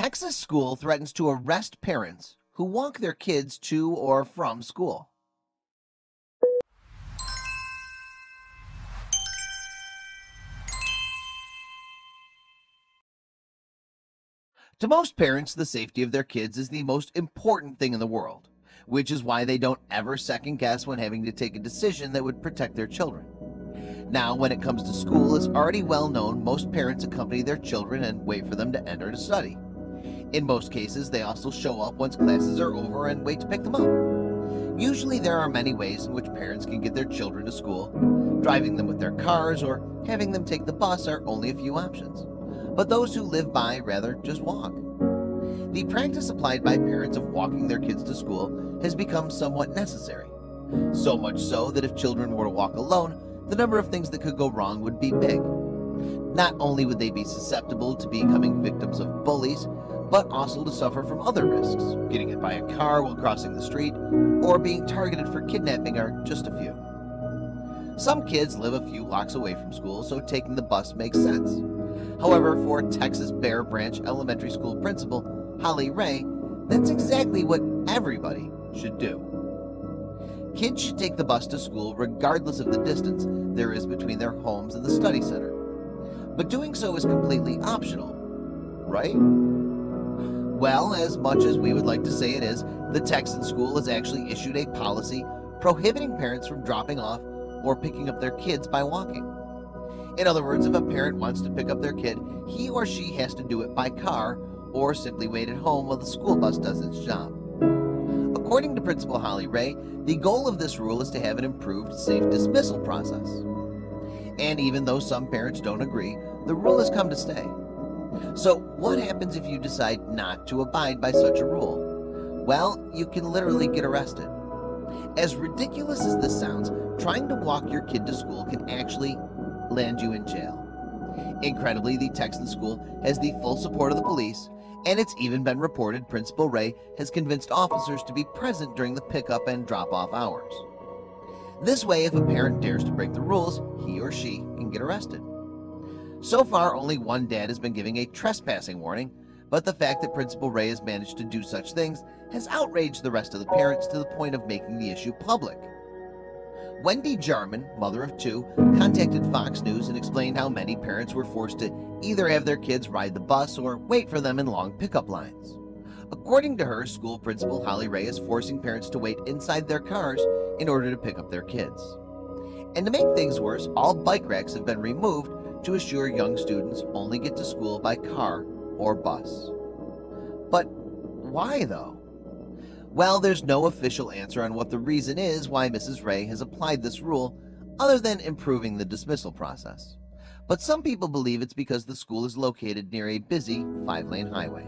Texas school threatens to arrest parents who walk their kids to or from school. To most parents, the safety of their kids is the most important thing in the world, which is why they don't ever second guess when having to take a decision that would protect their children. Now, when it comes to school, it's already well known most parents accompany their children and wait for them to enter to study. In most cases, they also show up once classes are over and wait to pick them up. Usually, there are many ways in which parents can get their children to school. Driving them with their cars or having them take the bus are only a few options, but those who live by rather just walk. The practice applied by parents of walking their kids to school has become somewhat necessary. So much so that if children were to walk alone, the number of things that could go wrong would be big. Not only would they be susceptible to becoming victims of bullies, but also to suffer from other risks. Getting hit by a car while crossing the street, or being targeted for kidnapping are just a few. Some kids live a few blocks away from school, so taking the bus makes sense. However, for Texas Bear Branch Elementary School principal Holly Ray, that's exactly what everybody should do. Kids should take the bus to school regardless of the distance there is between their homes and the study center. But doing so is completely optional, right? Well, as much as we would like to say it is, the Texan school has actually issued a policy prohibiting parents from dropping off or picking up their kids by walking. In other words, if a parent wants to pick up their kid, he or she has to do it by car or simply wait at home while the school bus does its job. According to Principal Holly Ray, the goal of this rule is to have an improved safe dismissal process. And even though some parents don't agree, the rule has come to stay. So what happens if you decide not to abide by such a rule? Well, you can literally get arrested. As ridiculous as this sounds, trying to walk your kid to school can actually land you in jail. Incredibly, the Texan school has the full support of the police, and it's even been reported Principal Ray has convinced officers to be present during the pickup and drop-off hours. This way, if a parent dares to break the rules, he or she can get arrested. So far, only one dad has been giving a trespassing warning, but the fact that Principal Ray has managed to do such things has outraged the rest of the parents to the point of making the issue public. Wendy Jarman, mother of two, contacted Fox News and explained how many parents were forced to either have their kids ride the bus or wait for them in long pickup lines. According to her, school principal Holly Ray is forcing parents to wait inside their cars in order to pick up their kids. And to make things worse, all bike racks have been removed to assure young students only get to school by car or bus. But why though? Well, there's no official answer on what the reason is why Mrs. Ray has applied this rule other than improving the dismissal process. But some people believe it's because the school is located near a busy 5-lane highway.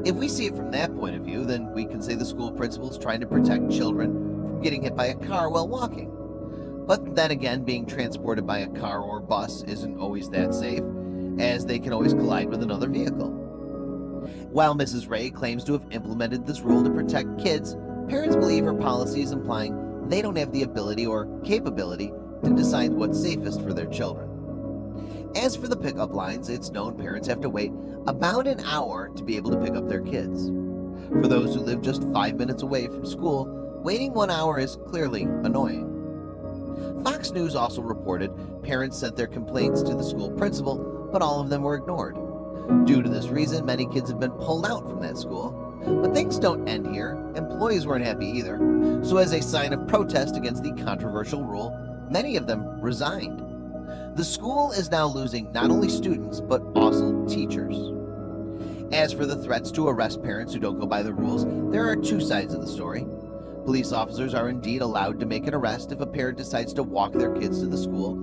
If we see it from that point of view, then we can say the school principal is trying to protect children from getting hit by a car while walking. But then again, being transported by a car or bus isn't always that safe, as they can always collide with another vehicle. While Mrs. Ray claims to have implemented this rule to protect kids, parents believe her policy is implying they don't have the ability or capability to decide what's safest for their children. As for the pickup lines, it's known parents have to wait about an hour to be able to pick up their kids. For those who live just 5 minutes away from school, waiting 1 hour is clearly annoying. Fox News also reported parents sent their complaints to the school principal, but all of them were ignored. Due to this reason, many kids have been pulled out from that school. But things don't end here. Employees weren't happy either. So as a sign of protest against the controversial rule, many of them resigned. The school is now losing not only students, but also teachers. As for the threats to arrest parents who don't go by the rules, there are two sides of the story. Police officers are indeed allowed to make an arrest if a parent decides to walk their kids to the school,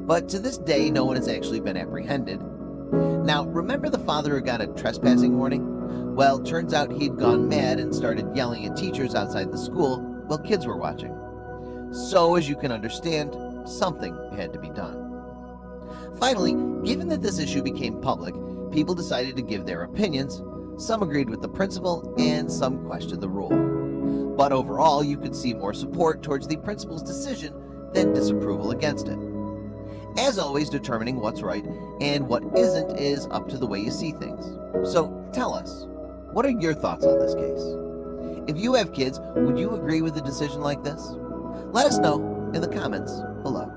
but to this day, no one has actually been apprehended. Now, remember the father who got a trespassing warning? Well, turns out he'd gone mad and started yelling at teachers outside the school while kids were watching. So, as you can understand, something had to be done. Finally, given that this issue became public, people decided to give their opinions. Some agreed with the principal and some questioned the rule. But overall, you could see more support towards the principal's decision than disapproval against it. As always, determining what's right and what isn't is up to the way you see things. So tell us, what are your thoughts on this case? If you have kids, would you agree with a decision like this? Let us know in the comments below.